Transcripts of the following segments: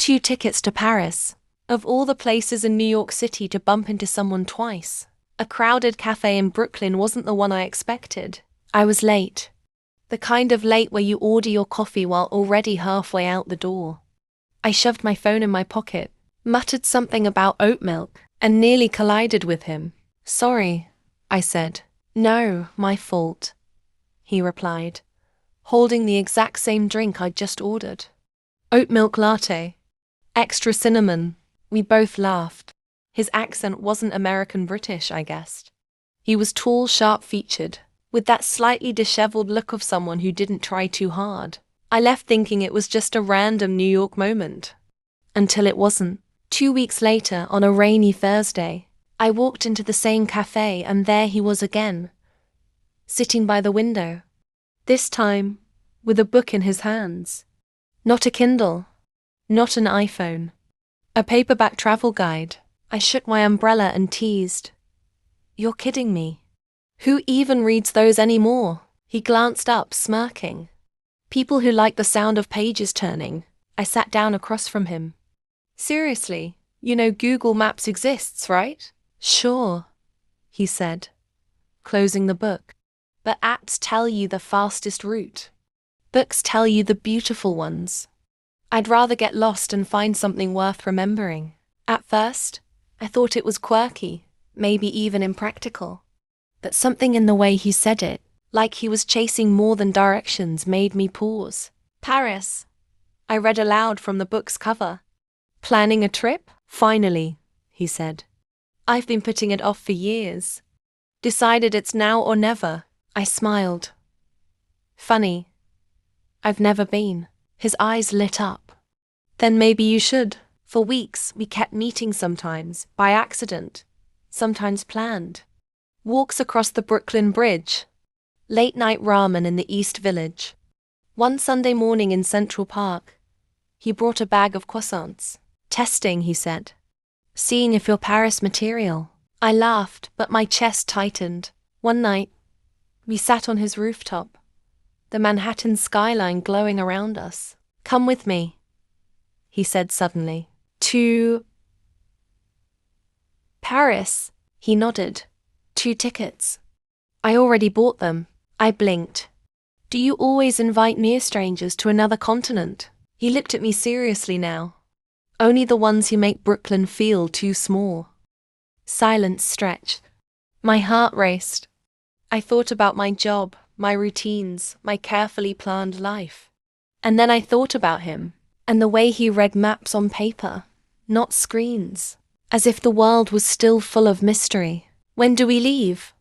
2 tickets to Paris. Of all the places in New York City to bump into someone twice, a crowded cafe in Brooklyn wasn't the one I expected. I was late. The kind of late where you order your coffee while already halfway out the door. I shoved my phone in my pocket, muttered something about oat milk, and nearly collided with him. "Sorry," I said. "No, my fault," he replied, holding the exact same drink I'd just ordered. Oat milk latte. Extra cinnamon. We both laughed. His accent wasn't American British, I guessed. He was tall, sharp-featured, with that slightly disheveled look of someone who didn't try too hard. I left thinking it was just a random New York moment. Until it wasn't. 2 weeks later, on a rainy Thursday, I walked into the same cafe and there he was again, sitting by the window. This time, with a book in his hands. Not a Kindle. Not an iPhone. A paperback travel guide. I shook my umbrella and teased. "You're kidding me. Who even reads those anymore?" He glanced up, smirking. "People who like the sound of pages turning." I sat down across from him. "Seriously, you know Google Maps exists, right?" "Sure," he said, closing the book. "But apps tell you the fastest route. Books tell you the beautiful ones. I'd rather get lost and find something worth remembering." At first, I thought it was quirky, maybe even impractical. But something in the way he said it, like he was chasing more than directions, made me pause. "Paris," I read aloud from the book's cover. "Planning a trip?" "Finally," he said. "I've been putting it off for years. Decided it's now or never." I smiled. "Funny. I've never been." His eyes lit up. "Then maybe you should." For weeks, we kept meeting, sometimes by accident, sometimes planned. Walks across the Brooklyn Bridge. Late-night ramen in the East Village. One Sunday morning in Central Park, he brought a bag of croissants. "Testing," he said. "Seeing if you're Paris material." I laughed, but my chest tightened. One night, we sat on his rooftop, the Manhattan skyline glowing around us. "Come with me," he said suddenly. "To Paris?" He nodded. 2 tickets. I already bought them. I blinked. "Do you always invite near strangers to another continent?" He looked at me seriously now. "Only the ones who make Brooklyn feel too small." Silence stretched. My heart raced. I thought about my job, my routines, my carefully planned life. And then I thought about him, and the way he read maps on paper, not screens, as if the world was still full of mystery. "When do we leave?"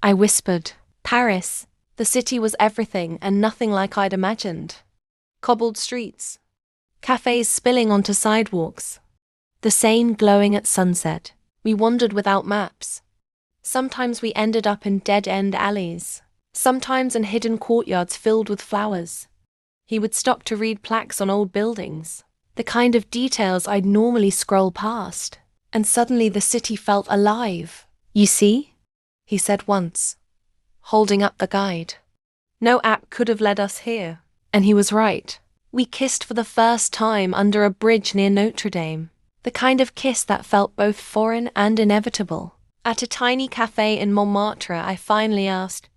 I whispered. Paris. The city was everything and nothing like I'd imagined. Cobbled streets. Cafes spilling onto sidewalks. The Seine glowing at sunset. We wandered without maps. Sometimes we ended up in dead-end alleys. Sometimes in hidden courtyards filled with flowers. He would stop to read plaques on old buildings, the kind of details I'd normally scroll past. And suddenly the city felt alive. "You see?" he said once, holding up the guide. No app could have led us here. And he was right. We kissed for the first time under a bridge near Notre Dame. The kind of kiss that felt both foreign and inevitable. At a tiny cafe in Montmartre, I finally asked,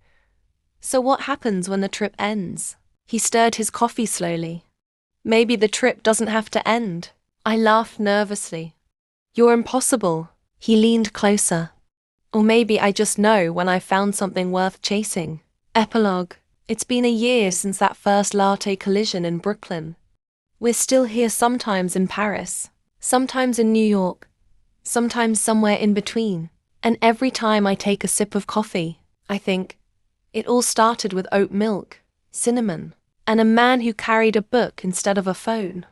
"So what happens when the trip ends?" He stirred his coffee slowly. "Maybe the trip doesn't have to end." I laughed nervously. "You're impossible." He leaned closer. "Or maybe I just know when I've found something worth chasing." Epilogue. It's been a year since that first latte collision in Brooklyn. We're still here, sometimes in Paris, sometimes in New York, sometimes somewhere in between. And every time I take a sip of coffee, I think, it all started with oat milk, cinnamon, and a man who carried a book instead of a phone.